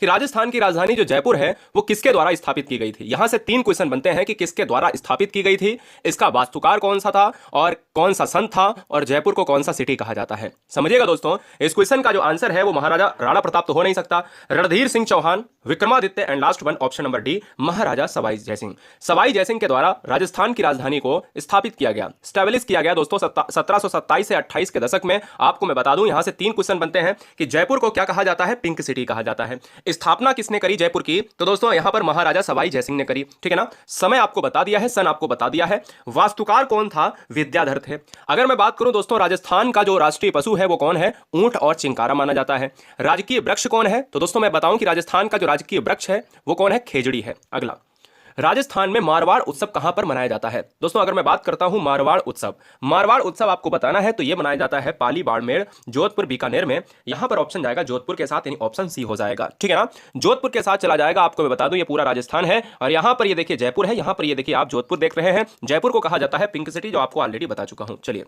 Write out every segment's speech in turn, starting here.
कि राजस्थान की राजधानी जो जयपुर है वो किसके द्वारा स्थापित की गई थी। यहां से 3 क्वेश्चन बनते हैं कि किसके द्वारा स्थापित की गई थी, इसका वास्तुकार कौन सा था और कौन सा संत था, और जयपुर को कौन सा सिटी कहा जाता है। समझिएगा दोस्तों, इस क्वेश्चन का जो आंसर है वो महाराजा राणा प्रताप तो हो नहीं सकता, Randhir Singh Chauhan, Vikramaditya and last one option number D Maharaja Sawai Jaisingh. Sawai Jaisingh के द्वारा राजस्थान की राजधानी को स्थापित किया गया, स्टैब्लिश किया गया दोस्तों 1727 से 28 के दशक में। आपको मैं बता दूं यहां से 3 क्वेश्चन बनते हैं कि जयपुर को क्या कहा जाता है, पिंक सिटी कहा जाता है। स्थापना किसने करी जयपुर की, तो दोस्तों यहां पर महाराजा सवाई जयसिंह ने करी, ठीक है ना। समय आपको बता दिया है, सन आपको बता दिया है। वास्तुकार कौन था, विद्याधर थे। अगर मैं बात करूं दोस्तों राजस्थान का जो राष्ट्रीय पशु है वो कौन है, ऊंट और चिंकारा माना जाता है। राजकीय वृक्ष कौन है, तो दोस्तों मैं बताऊं कि राजस्थान का जो राजकीय वृक्ष है वो कौन है, खेजड़ी है। अगला, राजस्थान में मारवाड़ उत्सव कहां पर मनाया जाता है। दोस्तों अगर मैं बात करता हूं मारवाड़ उत्सव आपको बताना है तो यह मनाया जाता है पाली, बाड़मेर, जोधपुर, बीकानेर में। यहां पर ऑप्शन जाएगा जोधपुर के साथ, यानी ऑप्शन सी हो जाएगा, ठीक है ना। जोधपुर के साथ चला जाएगा। आपको मैं बता दूं ये पूरा राजस्थान है और यहां पर ये देखिए जयपुर है, यहां पर ये देखिए आप जोधपुर देख रहे हैं। जयपुर को कहा जाता है पिंक सिटी, जो आपको ऑलरेडी बता चुका हूं। चलिए,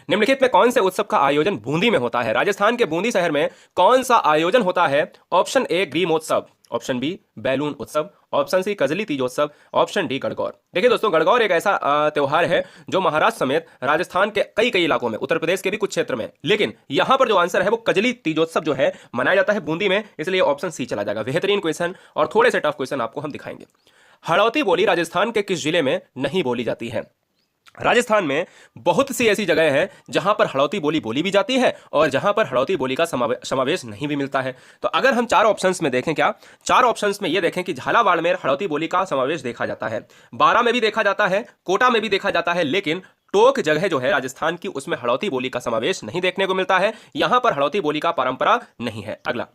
निम्नलिखित में कौन से उत्सव का आयोजन बूंदी में होता है। राजस्थान के बूंदी शहर में कौन सा आयोजन होता है। Option A Grishmotsav, option B balloon उत्सव, option C Kajli Teejotsav, option D Gangaur. देखिए दोस्तों, गणगौर एक ऐसा त्योहार है जो महाराष्ट्र समेत राजस्थान के कई कई इलाकों में, उत्तर प्रदेश के भी कुछ क्षेत्र में, लेकिन यहां पर जो आंसर है वो कजली तीजोत्सव जो है मनाया जाता है बूंदी में, इसलिए ऑप्शन सी चला जाएगा। बेहतरीन क्वेश्चन और थोड़े से टफ क्वेश्चन आपको हम दिखाएंगे। हड़ौती बोली राजस्थान के किस जिले में नहीं बोली जाती है। राजस्थान में बहुत सी ऐसी जगह हैं जहां पर हड़ौती बोली बोली भी जाती है और जहां पर हड़ौती बोली का समावेश नहीं भी मिलता है। तो अगर हम 4 ऑप्शंस में देखें, क्या 4 ऑप्शंस में ये देखें कि झालावाड़ में हड़ौती बोली का समावेश देखा जाता है, बारां में भी देखा जाता है, कोटा में भी देखा जाता है, लेकिन टोक जगह जो है राजस्थान की उसमें हड़ौती बोली का समावेश नहीं देखने को मिलता है। यहां पर हड़ौती बोली का परंपरा नहीं है। अगला,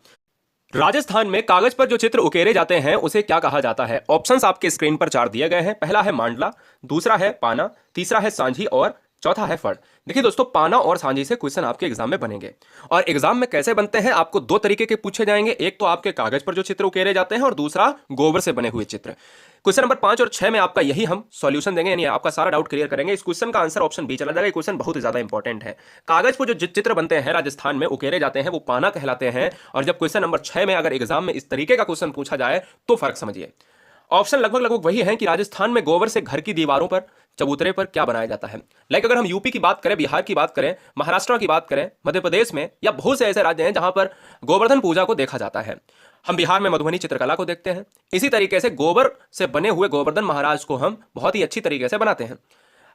राजस्थान में कागज पर जो चित्र उकेरे जाते हैं उसे क्या कहा जाता है। ऑप्शंस आपके स्क्रीन पर 4 दिए गए हैं। पहला है मांडला, दूसरा है पाना, तीसरा है सांझी और चौथा है फड़। देखिए दोस्तों, पाना और सांझी से क्वेश्चन आपके एग्जाम में बनेंगे और एग्जाम में कैसे बनते हैं आपको 2 तरीके के पूछे जाएंगे। एक तो आपके कागज पर जो चित्र उकेरे जाते हैं और दूसरा गोबर से बने हुए चित्र। क्वेश्चन नंबर 5 और 6 में आपका यही हम सॉल्यूशन देंगे, यानी आपका सारा डाउट क्लियर करेंगे। इस क्वेश्चन का आंसर ऑप्शन बी चला जाएगा। क्वेश्चन बहुत ही ज्यादा इंपॉर्टेंट है। कागज पर जो चित्र बनते हैं राजस्थान में उकेरे जाते हैं वो पाना कहलाते हैं। और जब क्वेश्चन नंबर 6 में अगर एग्जाम में इस तरीके का क्वेश्चन पूछा जाए तो फर्क समझिए। ऑप्शन लगभग वही है कि राजस्थान में गोबर से घर की दीवारों पर, चबूतरे पर क्या बनाया जाता है। लाइक अगर हम यूपी की बात करें, बिहार की बात करें, महाराष्ट्र की बात करें, मध्य प्रदेश में या बहुत से ऐसे राज्य हैं जहां पर गोवर्धन पूजा को देखा जाता है। हम बिहार में मधुबनी चित्रकला को देखते हैं। इसी तरीके से गोबर से बने हुए गोवर्धन महाराज को हम बहुत ही अच्छी तरीके से बनाते हैं।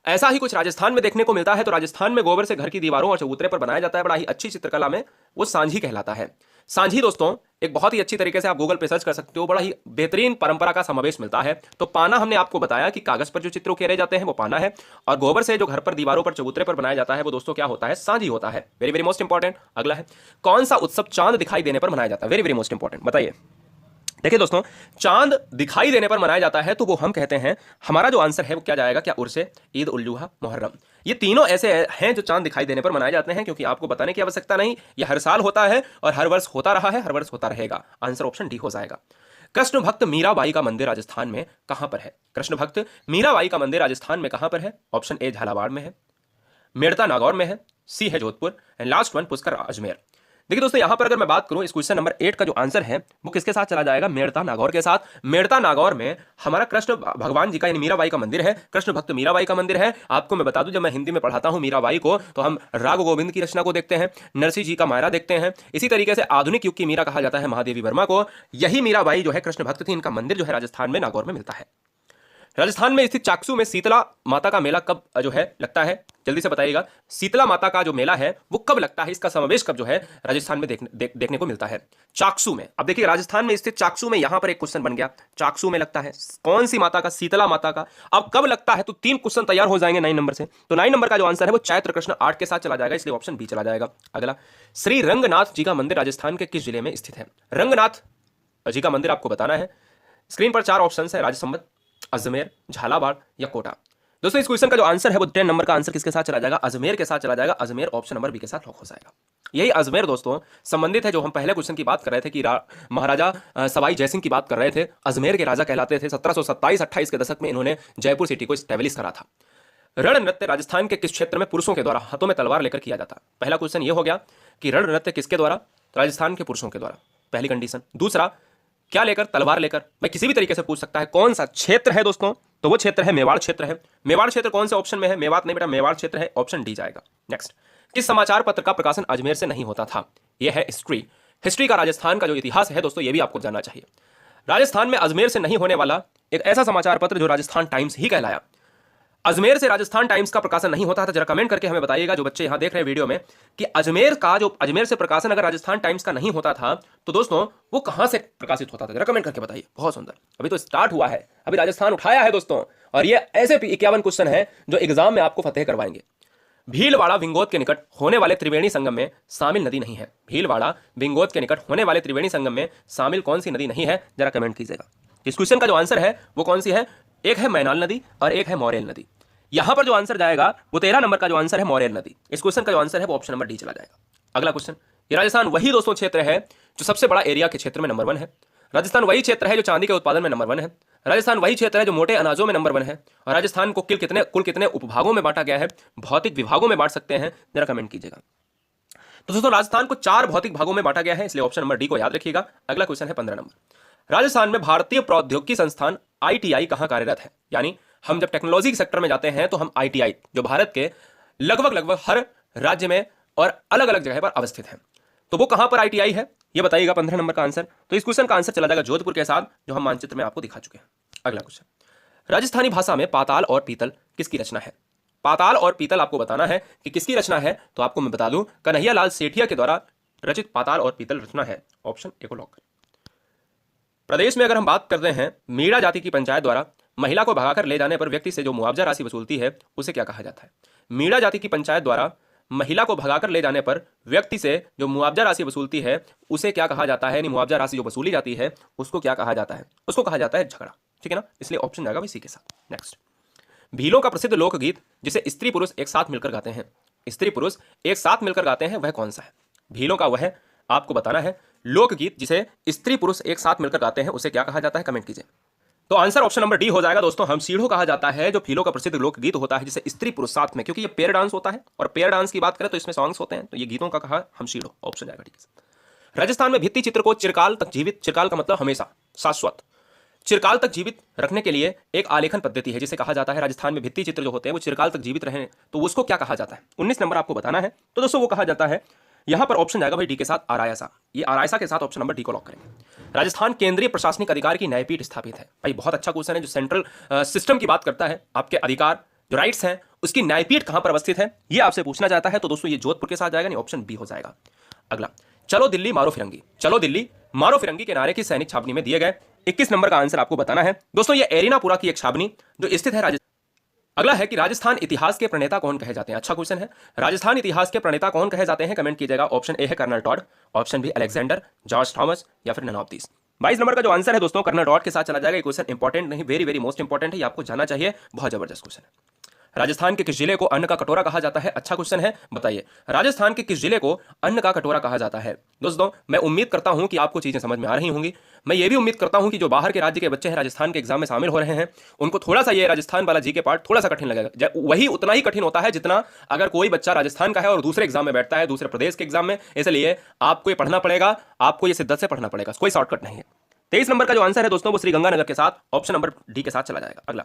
ऐसा ही कुछ राजस्थान में देखने को मिलता है। तो राजस्थान में गोबर से घर की दीवारों और चबूतरे पर बनाया जाता है बड़ा ही अच्छी चित्रकला में, वो सांझी कहलाता है। सांझी दोस्तों एक बहुत ही अच्छी तरीके से आप गूगल पे सर्च कर सकते हो, बड़ा ही बेहतरीन परंपरा का समावेश मिलता है। तो पाना हमने आपको बताया कि कागज पर जो चित्र उकेरे जाते हैं वो पाना है और गोबर से जो घर पर, दीवारों पर, चबूतरे पर बनाया जाता है वो दोस्तों क्या होता है, सांझी होता है। Very very most important. अगला है, कौन सा उत्सव चांद दिखाई देने पर मनाया जाता है। वेरी वेरी मोस्ट इंपॉर्टेंट, बताइए। देखिए दोस्तों, चांद दिखाई देने पर मनाया जाता है तो वो हम कहते हैं, हमारा जो आंसर है वो क्या जाएगा, क्या उर्से, ईद उल जुहा, मुहर्रम। ये तीनों ऐसे हैं जो चांद दिखाई देने पर मनाए जाते हैं, क्योंकि आपको बताने की आवश्यकता नहीं, ये हर साल होता है और हर वर्ष होता रहा है, हर वर्ष होता रहेगा। आंसर ऑप्शन डी हो जाएगा। कृष्ण भक्त मीराबाई का मंदिर राजस्थान में कहां पर है। कृष्ण भक्त मीराबाई का मंदिर राजस्थान में कहां पर है। ऑप्शन ए झालावाड़ में है, मेड़ता नागौर में है, सी है Jodhpur and last one Pushkar Ajmer. देखिए दोस्तों, यहां पर अगर मैं बात करूं इस क्वेश्चन नंबर 8 का जो आंसर है वो किसके साथ चला जाएगा, मेड़ता नागौर के साथ। मेड़ता नागौर में हमारा कृष्ण भगवान जी का यानी मीराबाई का मंदिर है, कृष्ण भक्त मीराबाई का मंदिर है। आपको मैं बता दूं, जब मैं हिंदी में पढ़ाता हूं मीराबाई को तो हम राग गोविंद की रचना को देखते हैं, नरसिंह जी का मायरा देखते हैं। इसी तरीके से आधुनिक युग की मीरा कहा जाता है महादेवी वर्मा को। यही मीराबाई जो है कृष्ण भक्त थी। इनका मंदिर जो है राजस्थान में नागौर में मिलता है। राजस्थान में स्थित चाकसू में शीतला माता का मेला कब जो है लगता है, जल्दी से बताइएगा। शीतला माता का जो मेला है वो कब लगता है, इसका समावेश कब जो है राजस्थान में देखने को मिलता है, चाकसू में। अब देखिए, राजस्थान में स्थित चाकसू में यहां पर एक क्वेश्चन बन गया, चाकसू में लगता है कौन सी माता का, शीतला माता का। अब कब लगता है, तो 3 क्वेश्चन तैयार हो जाएंगे 9 नंबर से। तो 9 नंबर का जो आंसर है वो चैत्र कृष्ण 8 के साथ चला जाएगा, इसलिए ऑप्शन बी चला जाएगा। अगला, श्री रंगनाथ जी का मंदिर राजस्थान के किस जिले में स्थित है। रंगनाथ जी का मंदिर आपको बताना है। स्क्रीन पर 4 ऑप्शन है, राजसमंद, अजमेर, झालावाड़ या कोटा। दोस्तों इस क्वेश्चन का जो आंसर है वो 10 नंबर का आंसर किसके साथ चला जाएगा, अजमेर के साथ चला जाएगा। अजमेर ऑप्शन नंबर बी के साथ लॉक हो जाएगा। यही अजमेर दोस्तों संबंधित है जो हम पहले क्वेश्चन की बात कर रहे थे कि महाराजा सवाई जयसिंह की बात कर रहे थे, अजमेर के राजा कहलाते थे। 1727-28 के दशक में इन्होंने जयपुर सिटी को स्टैब्लिश करा था। रण नृत्य राजस्थान के किस क्षेत्र में पुरुषों के द्वारा हाथों में तलवार लेकर किया जाता है। पहला क्वेश्चन ये हो गया कि रण नृत्य किसके द्वारा, राजस्थान के पुरुषों के द्वारा, पहली कंडीशन। दूसरा, क्या लेकर? तलवार लेकर। मैं किसी भी तरीके से पूछ सकता है। कौन सा क्षेत्र है दोस्तों? तो वो क्षेत्र है मेवाड़ क्षेत्र है। मेवाड़ क्षेत्र कौन से ऑप्शन में है? मेवात नहीं बेटा, मेवाड़ क्षेत्र है, ऑप्शन डी जाएगा। नेक्स्ट, किस समाचार पत्र का प्रकाशन अजमेर से नहीं होता था? यह है हिस्ट्री। हिस्ट्री का राजस्थान का जो इतिहास है दोस्तों, ये भी आपको जानना चाहिए। राजस्थान में अजमेर से नहीं होने वाला एक ऐसा समाचार पत्र जो राजस्थान टाइम्स ही कहलाया। अजमेर से राजस्थान टाइम्स का प्रकाशन नहीं होता था। जरा कमेंट करके हमें बताइएगा जो बच्चे यहां देख रहे हैं वीडियो में, कि अजमेर से प्रकाशन अगर राजस्थान टाइम्स का नहीं होता था तो दोस्तों वो कहां से प्रकाशित होता था? जरा कमेंट करके बताइए। बहुत सुंदर, अभी तो स्टार्ट हुआ है, अभी राजस्थान उठाया है दोस्तों, और ये ऐसे 51 क्वेश्चन है जो एग्जाम में आपको फतेह करवाएंगे। भीलवाड़ा विंगोत के निकट होने वाले त्रिवेणी संगम में शामिल नदी नहीं है। भीलवाड़ा विंगोत के निकट होने वाले त्रिवेणी संगम में शामिल कौन सी नदी नहीं है? जरा कमेंट कीजिएगा। इस क्वेश्चन का जो आंसर है वो कौन सी है? एक है मैनाल नदी और एक है मोरेल नदी। यहां पर जो आंसर जाएगा वो 13 नंबर का जो आंसर है मोरेल नदी। इस क्वेश्चन का जो आंसर है वो ऑप्शन नंबर डी चला जाएगा। अगला क्वेश्चन, ये राजस्थान वही दोस्तों क्षेत्र है जो सबसे बड़ा एरिया के क्षेत्र में नंबर 1 है। राजस्थान वही क्षेत्र है जो चांदी के उत्पादन में नंबर 1 है। राजस्थान वही क्षेत्र है जो मोटे अनाजों में नंबर 1 है। और राजस्थान को कुल कितने उपभागों में बांटा गया है? भौतिक विभागों में बांट सकते हैं, जरा कमेंट कीजिएगा। तो दोस्तों राजस्थान को 4 भौतिक भागों में बांटा गया है, इसलिए ऑप्शन नंबर डी को याद रखिएगा। अगला क्वेश्चन है 15 नंबर, राजस्थान में भारतीय प्रौद्योगिकी संस्थान ITI कहां कार्यरत है? यानी हम जब टेक्नोलॉजी के सेक्टर में जाते हैं तो हम ITI जो भारत के लगभग हर राज्य में और अलग अलग जगह पर अवस्थित है, तो वो कहां पर ITI है ये बताइएगा 15 नंबर का आंसर। तो इस क्वेश्चन का आंसर चला जाएगा जोधपुर के साथ, जो हम मानचित्र में आपको दिखा चुके हैं। अगला क्वेश्चन, राजस्थानी भाषा में पाताल और पीतल किसकी रचना है? पाताल और पीतल आपको बताना है कि किसकी रचना है, तो आपको मैं बता दूं कन्हैया लाल सेठिया के द्वारा रचित पाताल और पीतल रचना है। ऑप्शन ए को लॉक करें। प्रदेश में अगर हम बात करते हैं, मीणा जाति की पंचायत द्वारा महिला को भगाकर ले जाने पर व्यक्ति से जो मुआवजा राशि वसूलती है उसे क्या कहा जाता है? मीणा जाति की पंचायत द्वारा महिला को भगाकर ले जाने पर व्यक्ति से जो मुआवजा राशि वसूलती है उसे क्या कहा जाता है? मुआवजा राशि जो वसूली जाती है उसको क्या कहा जाता है? उसको कहा जाता है झगड़ा। ठीक है ना, इसलिए ऑप्शन जाएगा इसी के साथ। नेक्स्ट, भीलों का प्रसिद्ध लोकगीत जिसे स्त्री पुरुष एक साथ मिलकर गाते हैं, स्त्री पुरुष एक साथ मिलकर गाते हैं, वह कौन सा है? भीलों का वह आपको बताना है लोकगीत जिसे स्त्री पुरुष एक साथ मिलकर गाते हैं, उसे क्या कहा जाता है? कमेंट कीजिए। तो आंसर ऑप्शन नंबर डी हो जाएगा दोस्तों। हमसीढ़ो कहा जाता है जो भीलों का प्रसिद्ध लोकगीत होता है जिसे स्त्री पुरुष साथ में, क्योंकि ये पेयर डांस होता है और पेयर डांस की बात करें तो इसमें सॉन्ग्स होते हैं, तो ये गीतों का कहा हमसीढ़ो, ऑप्शन जाएगा ठीक है। राजस्थान में भित्ति चित्र को चिरकाल तक जीवित, चिरकाल का मतलब हमेशा, शाश्वत, चिरकाल तक जीवित रखने के लिए एक आलेखन पद्धति है जिसे कहा जाता है, राजस्थान में भित्ति चित्र जो होते हैं वो चिरकाल तक जीवित रहे तो उसको क्या कहा जाता है? 19 नंबर आपको बताना है। तो दोस्तों वो कहा जाता है, यहां पर ऑप्शन जाएगा भाई डी के साथ, आरायसा। ये आरायसा के साथ ऑप्शन नंबर डी को लॉक करेंगे। राजस्थान केंद्रीय प्रशासनिक अधिकार की न्यायपीठ स्थापित है। भाई बहुत अच्छा क्वेश्चन है जो सेंट्रल सिस्टम की बात करता है, आपके अधिकार जो राइट्स हैं उसकी न्यायपीठ कहां पर अवस्थित है ये आपसे पूछना चाहता है। तो दोस्तों ये जोधपुर के साथ जाएगा, नहीं ऑप्शन बी हो जाएगा। अगला, चलो दिल्ली मारो फिरंगी, चलो दिल्ली मारो फिरंगी के नारे की सैनिक छावनी में दिए गए 21 नंबर का आंसर आपको बताना है। दोस्तों ये एरिनापुरा की एक छावनी जो स्थित है राजस्थान। अगला है कि राजस्थान इतिहास के प्रणेता कौन कहे जाते हैं? अच्छा क्वेश्चन है, राजस्थान इतिहास के प्रणेता कौन कहे जाते हैं? कमेंट कीजिएगा। ऑप्शन ए है colonel Tod, option B Alexander, George Thomas या फिर नन ऑफ दीस। 22 नंबर का जो आंसर है दोस्तों कर्नल टॉड के साथ चला जाएगा। ये क्वेश्चन इंपॉर्टेंट नहीं, वेरी वेरी मोस्ट इंपॉर्टेंट है, ये आपको जानना चाहिए, बहुत जबरदस्त क्वेश्चन है। राजस्थान के किस जिले को अन्न का कटोरा कहा जाता है? अच्छा क्वेश्चन है, बताइए राजस्थान के किस जिले को अन्न का कटोरा कहा जाता है? दोस्तों मैं उम्मीद करता हूं कि आपको चीजें समझ में आ रही होंगी। मैं ये भी उम्मीद करता हूं कि जो बाहर के राज्य के बच्चे हैं राजस्थान के एग्जाम में शामिल हो रहे हैं उनको थोड़ा सा ये राजस्थान वाला जीके पार्ट थोड़ा सा कठिन लगेगा। वही उतना ही कठिन होता है जितना अगर कोई बच्चा राजस्थान का है और दूसरे एग्जाम में बैठता है, दूसरे प्रदेश के एग्जाम में, इसलिए आपको ये पढ़ना पड़ेगा, आपको ये शिद्दत से पढ़ना पड़ेगा, कोई शॉर्टकट नहीं है। 23 नंबर का जो आंसर है दोस्तों वो श्रीगंगानगर के साथ, ऑप्शन नंबर डी के साथ चला जाएगा। अगला,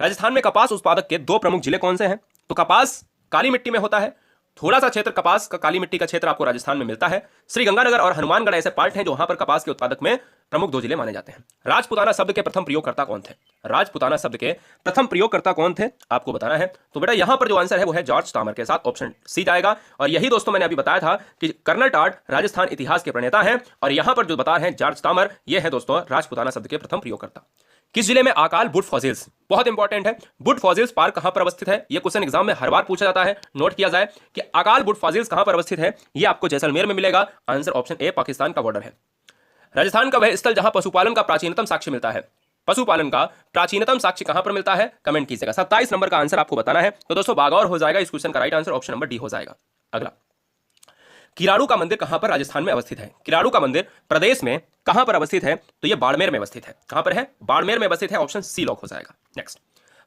राजस्थान में कपास उत्पादक के 2 प्रमुख जिले कौन से हैं? तो कपास काली मिट्टी में होता है, थोड़ा सा क्षेत्र कपास का काली मिट्टी का क्षेत्र आपको राजस्थान में मिलता है। श्रीगंगानगर और हनुमानगढ़ ऐसे पार्ट हैं जो वहां पर कपास के उत्पादक में प्रमुख 2 जिले माने जाते हैं। राजपुताना शब्द के प्रथम प्रयोगकर्ता कौन थे? राजपुताना शब्द के प्रथम प्रयोगकर्ता कौन थे आपको बताना है। तो बेटा यहां पर जो आंसर है वो है जॉर्ज टामर के साथ, ऑप्शन सी जाएगा। और यही दोस्तों मैंने अभी बताया था कि कर्नल टॉड राजस्थान इतिहास के प्रणेता हैं और यहां पर जो बता रहे हैं जॉर्ज टामर, ये है दोस्तों राजपुताना शब्द के प्रथम प्रयोगकर्ता। किस जिले में अकाल बुट फॉसिल्स, बहुत इंपॉर्टेंट है, बुट फॉसिल्स पार्क कहां पर अवस्थित है? यह क्वेश्चन एग्जाम में हर बार पूछा जाता है, नोट किया जाए कि अकाल बुट फॉसिल्स कहां पर अवस्थित है। यह आपको जैसलमेर में मिलेगा, आंसर ऑप्शन ए पाकिस्तान का बॉर्डर है। राजस्थान का वह स्थल जहां पशुपालन का प्राचीनतम साक्ष्य मिलता है, पशुपालन का प्राचीनतम साक्ष्य कहां पर मिलता है? कमेंट कीजिएगा। 27 नंबर का आंसर आपको बताना है। तो दोस्तों बागौर हो जाएगा इस क्वेश्चन का right answer, option number D हो जाएगा। अगला, किराड़ू का मंदिर कहां पर राजस्थान में अवस्थित है? किराड़ू का मंदिर प्रदेश में कहां पर अवस्थित है? तो यह बाड़मेर में अवस्थित है। कहां पर है? बाड़मेर में अवस्थित है, ऑप्शन सी लॉक हो जाएगा। नेक्स्ट,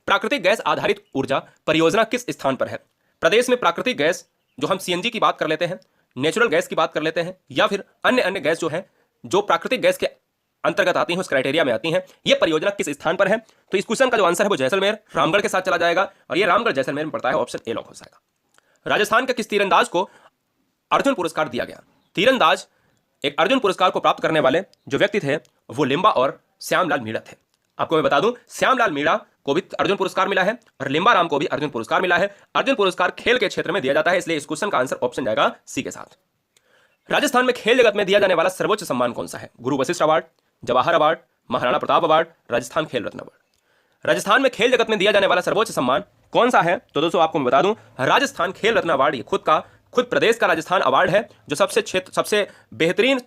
प्राकृतिक गैस आधारित ऊर्जा परियोजना किस स्थान पर है? प्रदेश में प्राकृतिक गैस जो हम सीएनजी की बात कर लेते हैं, नेचुरल गैस की बात कर लेते हैं, या फिर अन्य अन्य गैस जो है जो प्राकृतिक गैस के अंतर्गत आती हैं, उस क्राइटेरिया में आती हैं। ये परियोजना किस स्थान पर है? तो इस क्वेश्चन का जो आंसर है वो जैसलमेर, रामगढ़ के साथ चला जाएगा और ये रामगढ़ जैसलमेर में पड़ता है। ऑप्शन ए लॉक हो जाएगा। राजस्थान के किस तीरंदाज को अर्जुन पुरस्कार दिया गया? तीरंदाज एक अर्जुन पुरस्कार को प्राप्त करने वाले जो व्यक्ति थे वो लिम्बा और श्यामलाल मीणा थे। आपको मैं बता दूं, श्यामलाल मीणा को भी अर्जुन पुरस्कार मिला है और लिम्बा राम को भी अर्जुन पुरस्कार मिला है। अर्जुन पुरस्कार खेल के क्षेत्र में दिया जाता है, इसलिए इस क्वेश्चन का आंसर ऑप्शन जाएगा सी के साथ। राजस्थान में खेल जगत में दिया जाने वाला सर्वोच्च सम्मान कौन सा है? गुरु Vashishtha award, Jawahar award, Maharana Pratap award, Rajasthan खेल रत्न अवार्ड। राजस्थान में खेल जगत में दिया जाने वाला सर्वोच्च सम्मान कौन सा है? तो दोस्तों आपको मैं बता दूं, राजस्थान खेल रत्न अवार्ड ये खुद प्रदेश का राजस्थान अवार्ड है, जो सबसे बेहतरीन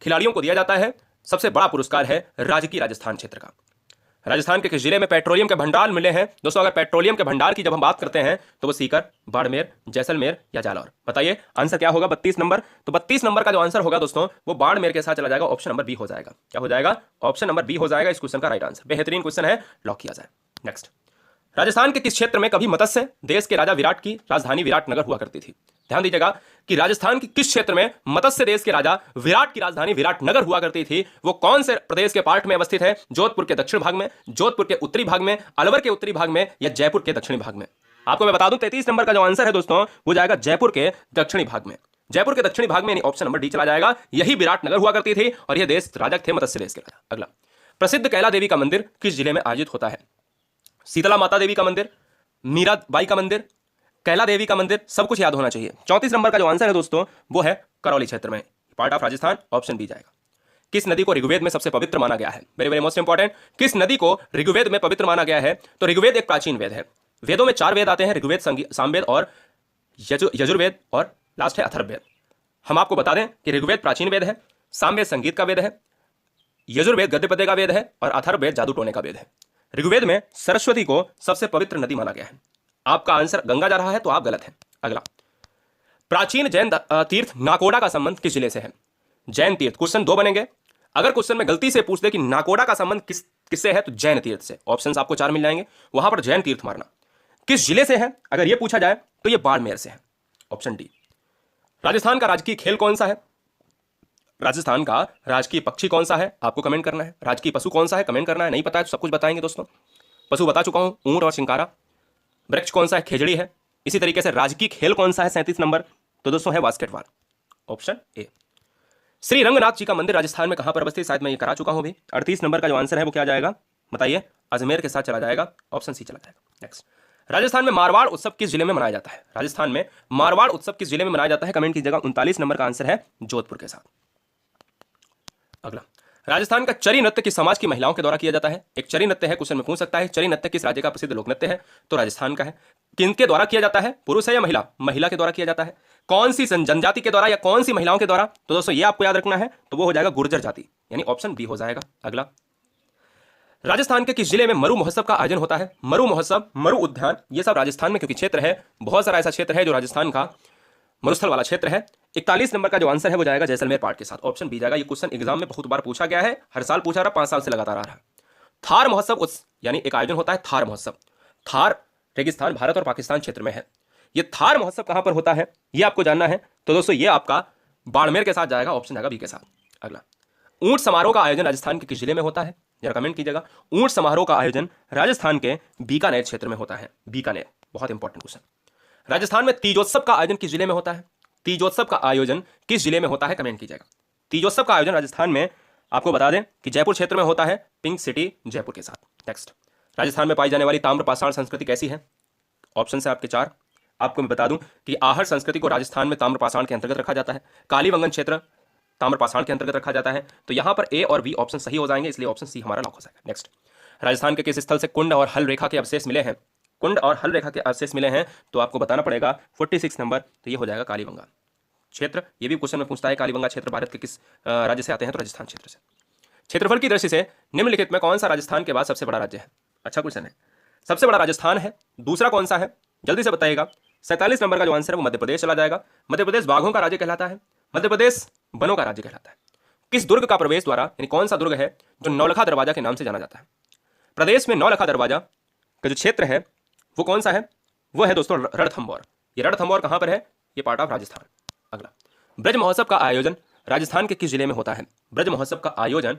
खिलाड़ियों को दिया जाता है। सबसे बड़ा पुरस्कार है राजकीय राजस्थान क्षेत्र का। राजस्थान के किस जिले में पेट्रोलियम के भंडार मिले हैं? दोस्तों अगर पेट्रोलियम के भंडार की जब हम बात करते हैं तो वो सीकर, बाड़मेर, जैसलमेर या जालौर। बताइए आंसर क्या होगा? 32 नंबर। तो 32 नंबर का जो आंसर होगा दोस्तों वो बाड़मेर के साथ चला जाएगा। ऑप्शन नंबर बी हो जाएगा। क्या हो जाएगा? ऑप्शन नंबर बी हो जाएगा इस क्वेश्चन का राइट आंसर। बेहतरीन क्वेश्चन है, लॉक किया जाए। नेक्स्ट, राजस्थान के किस क्षेत्र में कभी मत्स्य देश के राजा विराट की राजधानी विराटनगर हुआ करती थी? ध्यान दीजिएगा कि राजस्थान की किस क्षेत्र में मत्स्य देश के राजा विराट की राजधानी विराटनगर हुआ करती थी। वो कौन से प्रदेश के पार्ट में अवस्थित है? जोधपुर के दक्षिण भाग में, जोधपुर के उत्तरी भाग में, अलवर के उत्तरी भाग में या जयपुर के दक्षिणी भाग में? आपको मैं बता दूं 33 नंबर का जो आंसर है दोस्तों वो जाएगा जयपुर के दक्षिणी भाग में। जयपुर के दक्षिणी भाग में ऑप्शन नंबर डी चला जाएगा। यही विराटनगर हुआ करती थी और यह देश राजा थे मत्स्य देश के राजा। अगला, प्रसिद्ध कैला देवी का मंदिर किस जिले में आयोजित होता है? शीतला माता देवी का मंदिर, मीराबाई का मंदिर, कैला देवी का मंदिर, सब कुछ याद होना चाहिए। 34 नंबर का जो आंसर है दोस्तों वो है करौली क्षेत्र में, part of Rajasthan. Option B जाएगा। किस नदी को ऋग्वेद में सबसे पवित्र माना गया है? वेरी वेरी मोस्ट इंपॉर्टेंट, किस नदी को ऋग्वेद में पवित्र माना गया है? तो ऋग्वेद एक प्राचीन वेद है। वेदों में 4 वेद आते हैं, ऋग्वेद, सामवेद और यजुर्वेद और लास्ट है अथर्ववेद। हम आपको बता दें कि ऋग्वेद प्राचीन वेद है, सामवेद संगीत का वेद है, यजुर्वेद गद्य पद्य का वेद है और अथर्ववेद जादू टोने का वेद है। ऋग्वेद में सरस्वती को सबसे पवित्र नदी माना गया है। आपका आंसर गंगा जा रहा है तो आप गलत हैं। अगला, प्राचीन जैन तीर्थ नाकोड़ा का संबंध किस जिले से है? जैन तीर्थ, क्वेश्चन 2 बनेंगे। अगर क्वेश्चन में गलती से पूछ दे कि नाकोड़ा का संबंध किससे है तो जैन तीर्थ से। ऑप्शंस आपको 4 मिल जाएंगे, वहां पर जैन तीर्थ मारना। किस जिले से है अगर यह पूछा जाए तो यह बाड़मेर से है। Option D. राजस्थान का राजकीय खेल कौन सा है? राजस्थान का राजकीय पक्षी कौन सा है? आपको कमेंट करना है। राजकीय पशु कौन सा है? कमेंट करना है। नहीं पता है तो सब कुछ बताएंगे दोस्तों। पशु बता चुका हूं, ऊंट और शिंकारा। वृक्ष कौन सा है? खेजड़ी है। इसी तरीके से राजकीय खेल कौन सा है? 37 नंबर तो दोस्तों है basketball. Option A. Shri Ranganath ji का मंदिर राजस्थान में कहां पर अवस्थित? शायद मैं ये करा चुका हूं भी। 38 नंबर का जो आंसर है वो क्या जाएगा? बताइए। अजमेर के साथ चला जाएगा। ऑप्शन सी चला जाएगा। नेक्स्ट, राजस्थान में मारवाड़ उत्सव किस जिले में मनाया जाता है? राजस्थान में मारवाड़ उत्सव किस जिले में मनाया जाता है? कमेंट कीजिएगा। 39 नंबर का आंसर है जोधपुर के साथ। अगला, राजस्थान का चरी नृत्य किस समाज की महिलाओं के द्वारा किया जाता है? एक चरी नृत्य है, क्वेश्चन में पूछ सकता है। चरी नृत्य किस राज्य का प्रसिद्ध लोक नृत्य है? तो राजस्थान का है। किनके द्वारा किया जाता है? पुरुष है या महिला? महिला के द्वारा किया जाता है। कौन सी जनजाति के द्वारा या कौन सी महिलाओं के द्वारा? तो दोस्तों ये आपको याद रखना है, तो वो हो जाएगा गुर्जर जाति, यानी ऑप्शन बी हो जाएगा। अगला, राजस्थान के किस जिले में मरु महोत्सव का आयोजन होता है? मरु महोत्सव, मरु उद्यान, ये सब राजस्थान में क्योंकि क्षेत्र है, बहुत सारा ऐसा क्षेत्र है जो राजस्थान का मरुस्थल वाला क्षेत्र है। 41 नंबर का जो आंसर है वो जाएगा जैसलमेर पार्ट के साथ। ऑप्शन बी जाएगा। ये क्वेश्चन एग्जाम में बहुत बार पूछा गया है, हर साल पूछा रहा, 5 साल से लगातार आ रहा है। थार महोत्सव यानी एक आयोजन होता है थार महोत्सव। थार रेगिस्तान भारत और पाकिस्तान क्षेत्र में है। ये थार महोत्सव कहां पर होता है ये आपको जानना है, तो दोस्तों ये आपका बाड़मेर के साथ जाएगा। ऑप्शन जाएगा बी के साथ। अगला, ऊंट समारोह का आयोजन राजस्थान के किस जिले में होता है? जरा कमेंट कीजिएगा। ऊंट समारोह का आयोजन राजस्थान के बीकानेर क्षेत्र में होता है। बीकानेर, बहुत इंपॉर्टेंट क्वेश्चन। राजस्थान में तीजोत्सव का आयोजन किस जिले में होता है? तीजोत्सव का आयोजन किस जिले में होता है? कमेंट कीजिएगा। तीजोत्सव का आयोजन राजस्थान में आपको बता दें कि जयपुर क्षेत्र में होता है, पिंक सिटी जयपुर के साथ। नेक्स्ट, राजस्थान में पाई जाने वाली ताम्रपाषाण संस्कृति कैसी है? ऑप्शन है आपके 4। आपको मैं बता दूं कि आहर संस्कृति को राजस्थान में ताम्रपाषाण के अंतर्गत रखा जाता है। कालीबंगन क्षेत्र ताम्रपाषाण के अंतर्गत रखा जाता है। तो यहां पर ए और बी ऑप्शन सही हो जाएंगे, इसलिए ऑप्शन सी हमारा लॉक हो जाएगा। नेक्स्ट, राजस्थान के किस स्थल से कुंड और हल रेखा के अवशेष मिले हैं? कुंड और हल रेखा के अवशेष मिले हैं तो आपको बताना पड़ेगा 46 नंबर, तो ये हो जाएगा कालीबंगा क्षेत्र। ये भी क्वेश्चन में पूछता है कालीबंगा क्षेत्र भारत के किस राज्य से आते हैं? तो राजस्थान क्षेत्र से। क्षेत्रफल की दृष्टि से निम्नलिखित में कौन सा राजस्थान के बाद सबसे बड़ा राज्य है? अच्छा क्वेश्चन है। सबसे बड़ा राजस्थान है, दूसरा कौन सा है जल्दी से बताइएगा। 47 नंबर का जो आंसर है वो मध्य प्रदेश चला जाएगा। मध्य प्रदेश बाघों का राज्य कहलाता है, मध्य प्रदेश वनों का राज्य कहलाता है। किस दुर्ग का प्रवेश द्वारा, यानी कौन सा दुर्ग है जो नौलखा दरवाजा के नाम से जाना जाता है? प्रदेश में नौलखा दरवाजा का जो क्षेत्र है वो कौन सा है? वो है दोस्तों रणथंभौर। ये रणथंभौर कहां पर है? ये पार्ट ऑफ राजस्थान। अगला, ब्रज महोत्सव का आयोजन राजस्थान के किस जिले में होता है? ब्रज महोत्सव का आयोजन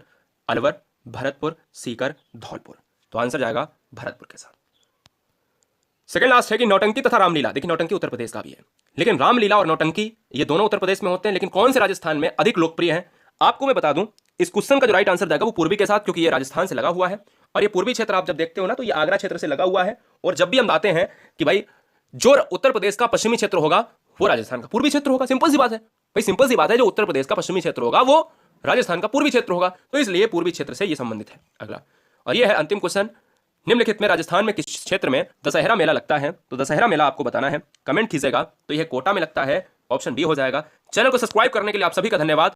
अलवर, भरतपुर, सीकर, धौलपुर। तो आंसर जाएगा भरतपुर के साथ। सेकंड लास्ट है कि नौटंकी तथा रामलीला। देखिए नौटंकी उत्तर प्रदेश का भी है, लेकिन रामलीला और नौटंकी ये दोनों उत्तर प्रदेश में होते हैं, लेकिन कौन से राजस्थान में अधिक लोकप्रिय है? आपको मैं बता दूं, इस क्वेश्चन का जो राइट आंसर जाएगा वो पूर्वी के साथ, क्योंकि ये राजस्थान से लगा हुआ है। और ये पूर्वी क्षेत्र आप जब देखते हो ना, तो ये आगरा क्षेत्र से लगा हुआ है। और जब भी हम बातें हैं कि भाई जो उत्तर प्रदेश का पश्चिमी क्षेत्र होगा वो राजस्थान का पूर्वी क्षेत्र होगा, सिंपल सी बात है भाई, सिंपल सी बात है। जो उत्तर प्रदेश का पश्चिमी क्षेत्र होगा वो राजस्थान का पूर्वी क्षेत्र होगा, तो इसलिए पूर्वी क्षेत्र से ये संबंधित है। अगला, और ये है अंतिम क्वेश्चन, निम्नलिखित में राजस्थान में किस क्षेत्र में दशहरा मेला लगता है? तो दशहरा मेला आपको बताना है, कमेंट कीजिएगा। तो यह कोटा में लगता है, ऑप्शन बी हो जाएगा। चैनल को सब्सक्राइब करने के लिए आप सभी का धन्यवाद।